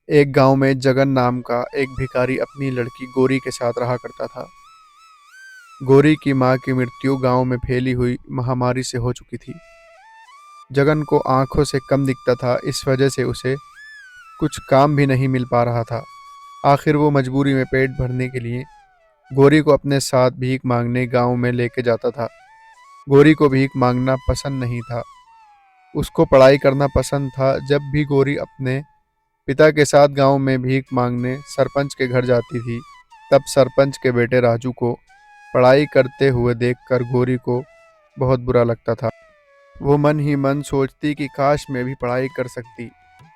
एक गांव में जगन नाम का एक भिखारी अपनी लड़की गोरी के साथ रहा करता था। गोरी की मां की मृत्यु गांव में फैली हुई महामारी से हो चुकी थी। जगन को आंखों से कम दिखता था, इस वजह से उसे कुछ काम भी नहीं मिल पा रहा था। आखिर वो मजबूरी में पेट भरने के लिए गोरी को अपने साथ भीख मांगने गांव में लेके जाता था। गोरी को भीख मांगना पसंद नहीं था, उसको पढ़ाई करना पसंद था। जब भी गोरी अपने पिता के साथ गांव में भीख मांगने सरपंच के घर जाती थी, तब सरपंच के बेटे राजू को पढ़ाई करते हुए देखकर गोरी को बहुत बुरा लगता था। वो मन ही मन सोचती कि काश मैं भी पढ़ाई कर सकती।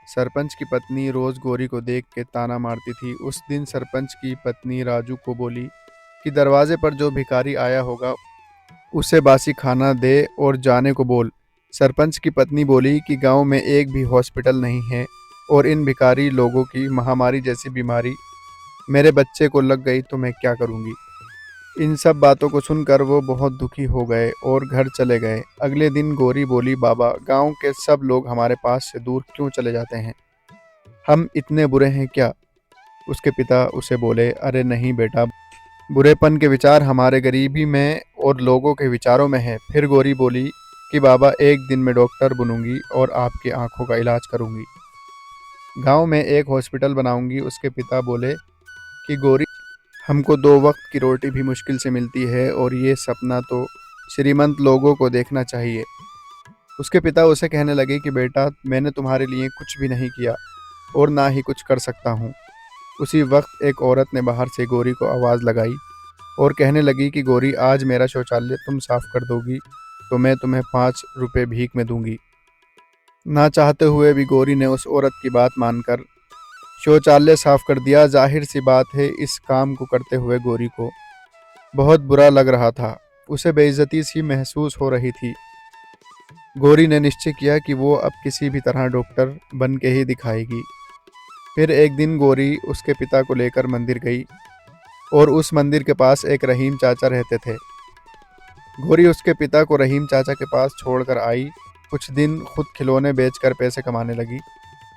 सरपंच की पत्नी रोज गोरी को देख के ताना मारती थी। उस दिन सरपंच की पत्नी राजू को बोली कि दरवाजे पर जो भिखारी आया होगा उसे बासी खाना दे और जाने को बोल। सरपंच की पत्नी बोली कि गांव में एक भी हॉस्पिटल नहीं है और इन भिखारी लोगों की महामारी जैसी बीमारी मेरे बच्चे को लग गई तो मैं क्या करूंगी। इन सब बातों को सुनकर वो बहुत दुखी हो गए और घर चले गए। अगले दिन गोरी बोली, बाबा, गांव के सब लोग हमारे पास से दूर क्यों चले जाते हैं? हम इतने बुरे हैं क्या? उसके पिता उसे बोले, अरे नहीं बेटा, बुरेपन के विचार हमारे गरीबी में और लोगों के विचारों में है। फिर गोरी बोली कि बाबा, एक दिन मैं डॉक्टर बनूंगी और आपकी आंखों का इलाज करूंगी। गांव में एक हॉस्पिटल बनाऊंगी। उसके पिता बोले कि गोरी, हमको दो वक्त की रोटी भी मुश्किल से मिलती है और ये सपना तो श्रीमंत लोगों को देखना चाहिए। उसके पिता उसे कहने लगे कि बेटा, मैंने तुम्हारे लिए कुछ भी नहीं किया और ना ही कुछ कर सकता हूँ। उसी वक्त एक औरत ने बाहर से गोरी को आवाज़ लगाई और कहने लगी कि गोरी, आज मेरा शौचालय तुम साफ कर दोगी तो मैं तुम्हें 5 रुपए भीख में दूंगी। ना चाहते हुए भी गोरी ने उस औरत की बात मानकर शौचालय साफ कर दिया। जाहिर सी बात है, इस काम को करते हुए गोरी को बहुत बुरा लग रहा था। उसे बेइज्जती सी महसूस हो रही थी। गोरी ने निश्चय किया कि वो अब किसी भी तरह डॉक्टर बन के ही दिखाएगी। फिर एक दिन गोरी उसके पिता को लेकर मंदिर गई और उस मंदिर के पास एक रहीम चाचा रहते थे। गोरी उसके पिता को रहीम चाचा के पास छोड़कर आई। कुछ दिन खुद खिलौने बेचकर पैसे कमाने लगी।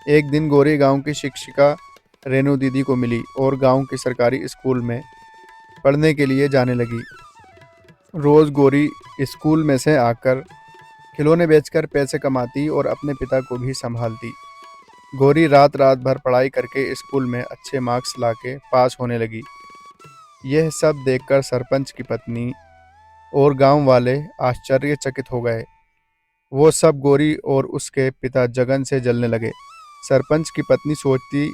एक दिन गोरी गांव की शिक्षिका रेनू दीदी को मिली और गांव की सरकारी स्कूल में पढ़ने के लिए जाने लगी। रोज़ गोरी स्कूल में से आकर खिलौने बेचकर पैसे कमाती और अपने पिता को भी संभालती। गोरी रात रात भर पढ़ाई करके स्कूल में अच्छे मार्क्स लाके पास होने लगी। यह सब देखकर सरपंच की पत्नी और गांव वाले आश्चर्यचकित हो गए। वो सब गोरी और उसके पिता जगन से जलने लगे। सरपंच की पत्नी सोचती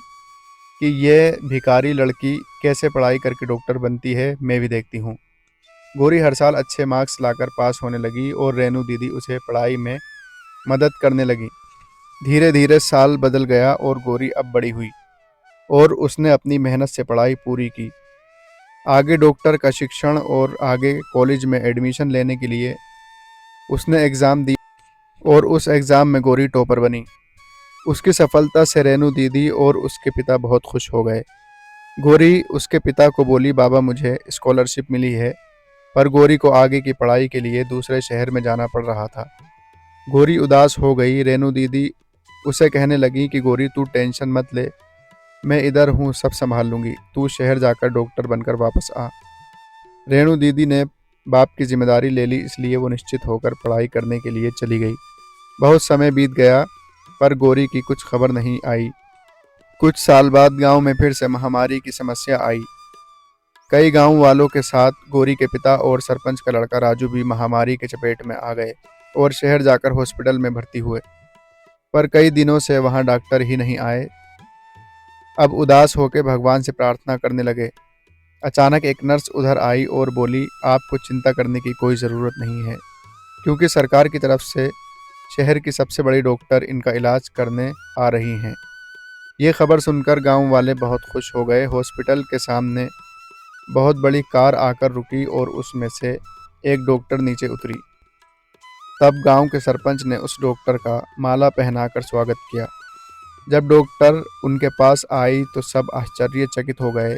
कि यह भिखारी लड़की कैसे पढ़ाई करके डॉक्टर बनती है, मैं भी देखती हूँ। गोरी हर साल अच्छे मार्क्स लाकर पास होने लगी और रेनू दीदी उसे पढ़ाई में मदद करने लगी। धीरे धीरे साल बदल गया और गोरी अब बड़ी हुई और उसने अपनी मेहनत से पढ़ाई पूरी की। आगे डॉक्टर का शिक्षण और आगे कॉलेज में एडमिशन लेने के लिए उसने एग्ज़ाम दी और उस एग्ज़ाम में गोरी टॉपर बनी। उसकी सफलता से रेनू दीदी और उसके पिता बहुत खुश हो गए। गोरी उसके पिता को बोली, बाबा, मुझे स्कॉलरशिप मिली है। पर गोरी को आगे की पढ़ाई के लिए दूसरे शहर में जाना पड़ रहा था। गोरी उदास हो गई। रेनू दीदी उसे कहने लगी कि गोरी, तू टेंशन मत ले, मैं इधर हूँ, सब संभाल लूँगी। तू शहर जाकर डॉक्टर बनकर वापस आ। रेणु दीदी ने बाप की जिम्मेदारी ले ली, इसलिए वो निश्चित होकर पढ़ाई करने के लिए चली गई। बहुत समय बीत गया पर गोरी की कुछ खबर नहीं आई। कुछ साल बाद गांव में फिर से महामारी की समस्या आई। कई गांव वालों के साथ गोरी के पिता और सरपंच का लड़का राजू भी महामारी के चपेट में आ गए और शहर जाकर हॉस्पिटल में भर्ती हुए। पर कई दिनों से वहां डॉक्टर ही नहीं आए। अब उदास होकर भगवान से प्रार्थना करने लगे। अचानक एक नर्स उधर आई और बोली, आपको चिंता करने की कोई ज़रूरत नहीं है, क्योंकि सरकार की तरफ से शहर की सबसे बड़ी डॉक्टर इनका इलाज करने आ रही हैं। ये खबर सुनकर गांव वाले बहुत खुश हो गए। हॉस्पिटल के सामने बहुत बड़ी कार आकर रुकी और उसमें से एक डॉक्टर नीचे उतरी। तब गांव के सरपंच ने उस डॉक्टर का माला पहनाकर स्वागत किया। जब डॉक्टर उनके पास आई तो सब आश्चर्यचकित हो गए।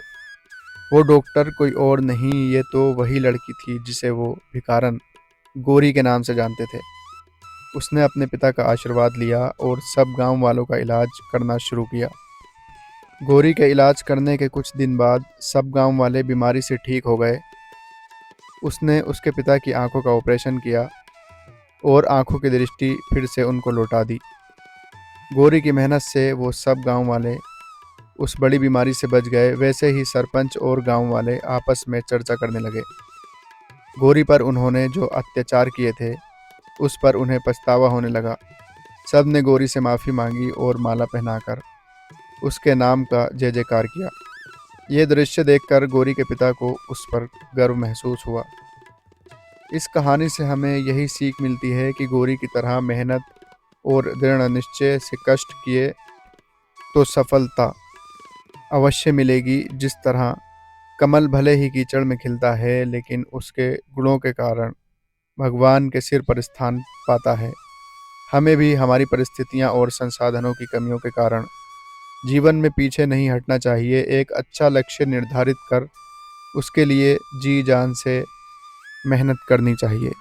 वो डॉक्टर कोई और नहीं, ये तो वही लड़की थी जिसे वो भिखारन गोरी के नाम से जानते थे। उसने अपने पिता का आशीर्वाद लिया और सब गांव वालों का इलाज करना शुरू किया। गौरी के इलाज करने के कुछ दिन बाद सब गांव वाले बीमारी से ठीक हो गए। उसने उसके पिता की आंखों का ऑपरेशन किया और आंखों की दृष्टि फिर से उनको लौटा दी। गौरी की मेहनत से वो सब गांव वाले उस बड़ी बीमारी से बच गए। वैसे ही सरपंच और गांव वाले आपस में चर्चा करने लगे। गौरी पर उन्होंने जो अत्याचार किए थे उस पर उन्हें पछतावा होने लगा। सब ने गौरी से माफ़ी मांगी और माला पहनाकर उसके नाम का जय जयकार किया। यह दृश्य देखकर गौरी के पिता को उस पर गर्व महसूस हुआ। इस कहानी से हमें यही सीख मिलती है कि गौरी की तरह मेहनत और दृढ़ निश्चय से कष्ट किए तो सफलता अवश्य मिलेगी। जिस तरह कमल भले ही कीचड़ में खिलता है लेकिन उसके गुणों के कारण भगवान के सिर पर स्थान पाता है, हमें भी हमारी परिस्थितियां और संसाधनों की कमियों के कारण जीवन में पीछे नहीं हटना चाहिए। एक अच्छा लक्ष्य निर्धारित कर उसके लिए जी जान से मेहनत करनी चाहिए।